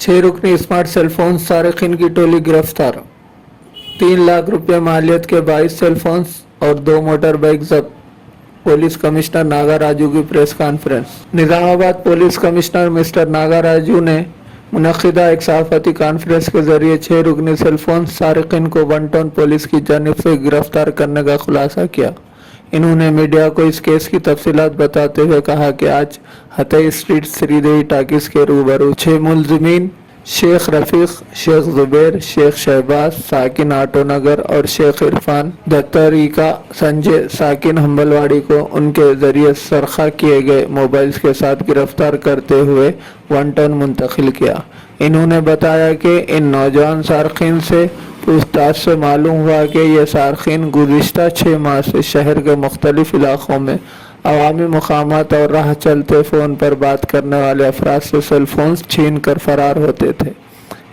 6 रुकनी smart cellphone सारिकीन की टोली गिरफ्तार। 3 लाख रुपये मालियत के 22 सेलफोन्स और 2 मोटर बाइक जब्त। पुलिस कमिश्नर नागाराजू की press conference. Nizamabad police commissioner mister Nagaraju ने मुनक्किदा एक सहाफती कॉन्फ्रेंस के जरिए 6 रुकनी सेलफोन सारिकीन को वन टाउन पुलिस की जानिब से गिरफ्तार करने का खुलासा किया। इन्होंने मीडिया को इस केस की तफसीलात बताते हुए कहा कि आज हतई स्ट्रीट श्रीदेवी टाकिस के रूबरू 6 मुलजिमीन शेख रफीक, शेख जुबैर, शेख शहबाज, साकिन आटो नगर और शेख इरफान दत्तरीका संजय साकिन हम्बलवाड़ी को उनके जरिए सरखा किए गए मोबाइल्स के साथ गिरफ्तार करते हुए वन टाउन मुंतकिल किया। इन्होंने बताया कि इन नौजवान सारखीन से पूछताछ से मालूम हुआ कि ये सारखीन गुज़िश्ता 6 माह से शहर के मुख्तलिफ इलाकों में अवामी मकामात और राह चलते फ़ोन पर बात करने वाले अफराद से सेलफोन्स छीन कर फरार होते थे।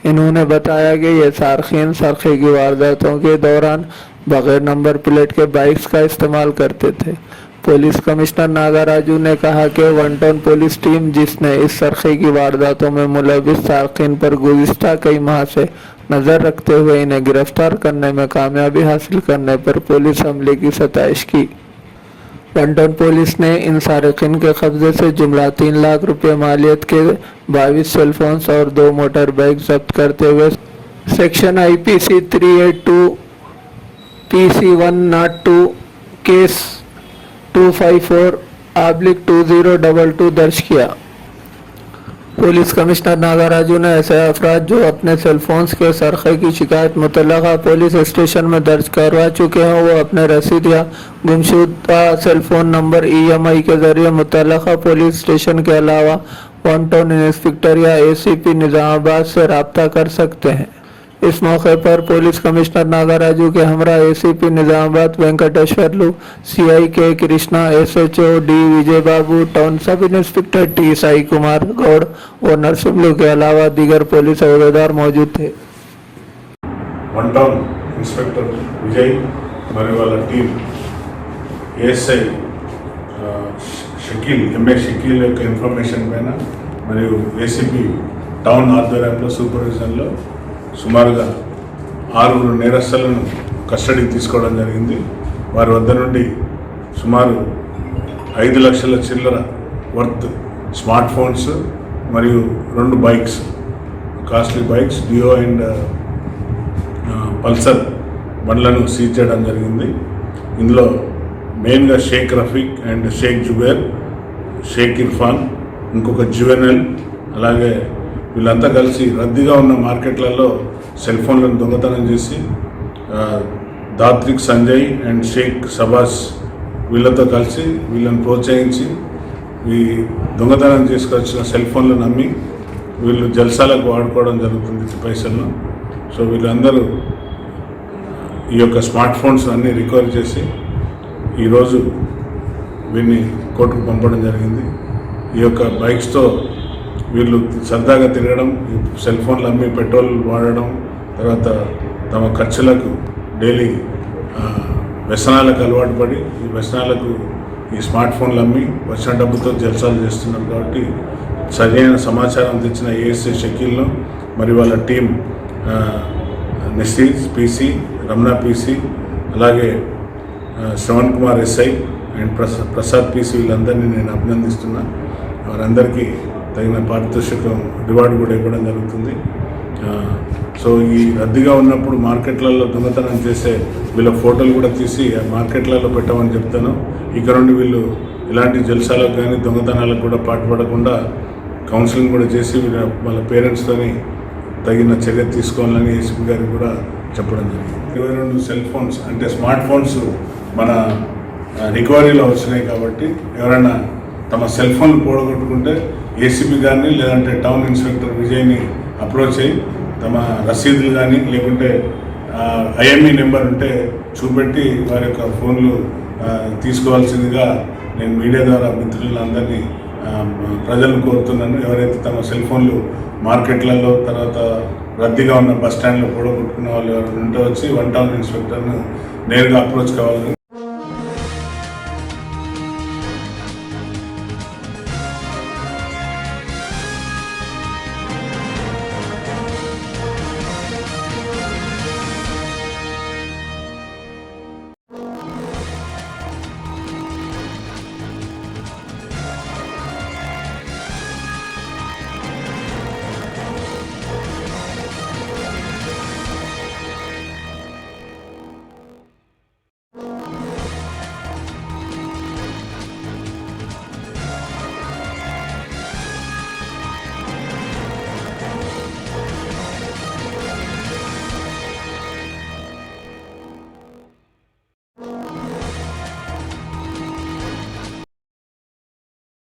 इन्होंने बताया कि ये सारखीन सरखे की वारदातों के दौरान बगैर नंबर प्लेट के बाइक्स का इस्तेमाल करते थे। पुलिस कमिश्नर नागाराजू ने कहा कि वन टाउन पुलिस टीम जिसने इस सरखे की वारदातों में मुलविस सारखीन पर गुज़िश्ता कई माह से नज़र रखते हुए इन्हें गिरफ्तार करने में कामयाबी हासिल करने पर पुलिस अमले की सताइश की। वन टाउन पुलिस ने इन सारिकीन के कब्जे से जुमला 3 लाख रुपये मालियत के 22 सेलफोन्स और 2 मोटर बाइक जब्त करते हुए सेक्शन IPC 382 PC 102 केस 254/2022 दर्ज किया। पुलिस कमिश्नर नागाराजू ने ऐसे अफराद जो अपने सेलफोन्स के सरखे की शिकायत मुतल्लका पुलिस स्टेशन में दर्ज करवा चुके हैं वो अपने रसीद या गुमशुदा सेलफोन नंबर EMI के जरिए मुतल्लका पुलिस स्टेशन के अलावा वन टाउन इंस्पेक्टर या ACP निजामाबाद से रब्ता कर सकते हैं। इस मौके पर पुलिस कमिश्नर नागाराजू के हमरा ACP Nizamabad Venkateshwarlu, CI K Krishna, SHO D Vijay Babu, town sub inspector T Sai Kumar Goud और नरसिम्हलू के अलावा दीगर पुलिस अहदेदार मौजूद थे। वन टाउन इंस्पेक्टर विजय మరియు వాళ్ళ team ASI Shakeel MA Shakeel యొక్క ఇన్ఫర్మేషన్ పైన మరియు ACP టౌన్ ఆధ్వర్యంలో సూపర్విజన్లో సుమారుగా 6 నేరస్తులను కస్టడీకి తీసుకోవడం జరిగింది। వారి వద్ద నుండి సుమారు 5 లక్షల చిల్లర వర్త్ స్మార్ట్ ఫోన్స్ మరియు 2 bikes costly bikes Dio and Pulsar బండ్లను సీజ్ చేయడం జరిగింది। ఇందులో మెయిన్గా షేక్ రఫీక్ అండ్ షేక్ జుబేర్, షేక్ ఇర్ఫాన్, ఇంకొక జువెనల్, అలాగే వీళ్ళంతా కలిసి రద్దీగా ఉన్న మార్కెట్లలో సెల్ ఫోన్లను దొంగతనం చేసి దాత్రిక్ సంజయ్ అండ్ షేక్ షబాజ్ వీళ్ళతో కలిసి వీళ్ళని ప్రోత్సహించి ఈ దొంగతనం చేసుకొచ్చిన సెల్ ఫోన్లను అమ్మి వీళ్ళు జల్సాలకు వాడుకోవడం జరుగుతుంది పైసలను। సో వీళ్ళందరూ ఈ యొక్క స్మార్ట్ ఫోన్స్ అన్నీ రికవర్ చేసి ఈరోజు వీళ్ళని కోర్టుకు పంపడం జరిగింది। ఈ యొక్క బైక్స్తో వీళ్ళు సరదాగా తిరగడం, సెల్ ఫోన్లు అమ్మి పెట్రోల్ వాడడం, తర్వాత తమ ఖర్చులకు డైలీ వ్యసనాలకు అలవాటు పడి ఈ వ్యసనాలకు ఈ స్మార్ట్ ఫోన్లు అమ్మి వచ్చిన డబ్బుతో జల్సాలు చేస్తున్నారు। కాబట్టి సరైన సమాచారం తెచ్చిన ASI షకీల్ను మరియు వాళ్ళ టీం నసీజ్ PC, రమణ PC, అలాగే Shravan Kumar SI and Prasad PC వీళ్ళందరినీ నేను అభినందిస్తున్నా। వారందరికీ తగిన పారితోషికం రివార్డు కూడా ఇవ్వడం జరుగుతుంది। సో ఈ రద్దీగా ఉన్నప్పుడు మార్కెట్లలో దొంగతనం చేసే వీళ్ళ ఫోటోలు కూడా తీసి మార్కెట్లలో పెట్టమని చెప్తాను। ఇక నుండి వీళ్ళు ఇలాంటి జల్సాలకు కానీ దొంగతనాలకు కూడా పాటుపడకుండా కౌన్సిలింగ్ కూడా చేసి వాళ్ళ పేరెంట్స్తోని తగిన చర్య తీసుకోవాలని ACP గారికి కూడా చెప్పడం జరిగింది। 22 సెల్ ఫోన్స్ అంటే స్మార్ట్ ఫోన్స్ మన రికవరీలో వచ్చినాయి కాబట్టి ఎవరైనా తమ సెల్ ఫోన్లు పోగొట్టుకుంటే ACP గారిని లేదంటే టౌన్ ఇన్స్పెక్టర్ విజయ్ని అప్రోచ్ అయ్యి తమ రసీదులు కానీ లేకుంటే IME నెంబర్ ఉంటే చూపెట్టి వారి యొక్క ఫోన్లు తీసుకోవాల్సిందిగా నేను మీడియా ద్వారా మిత్రులందరినీ ప్రజలను కోరుతున్నాను। ఎవరైతే తమ సెల్ ఫోన్లు మార్కెట్లలో తర్వాత రద్దీగా ఉన్న బస్ స్టాండ్లో పోగొట్టుకున్న వాళ్ళు ఎవరు ఉంటే వచ్చి వన్ టౌన్ ఇన్స్పెక్టర్ను నేరుగా అప్రోచ్ కావాలని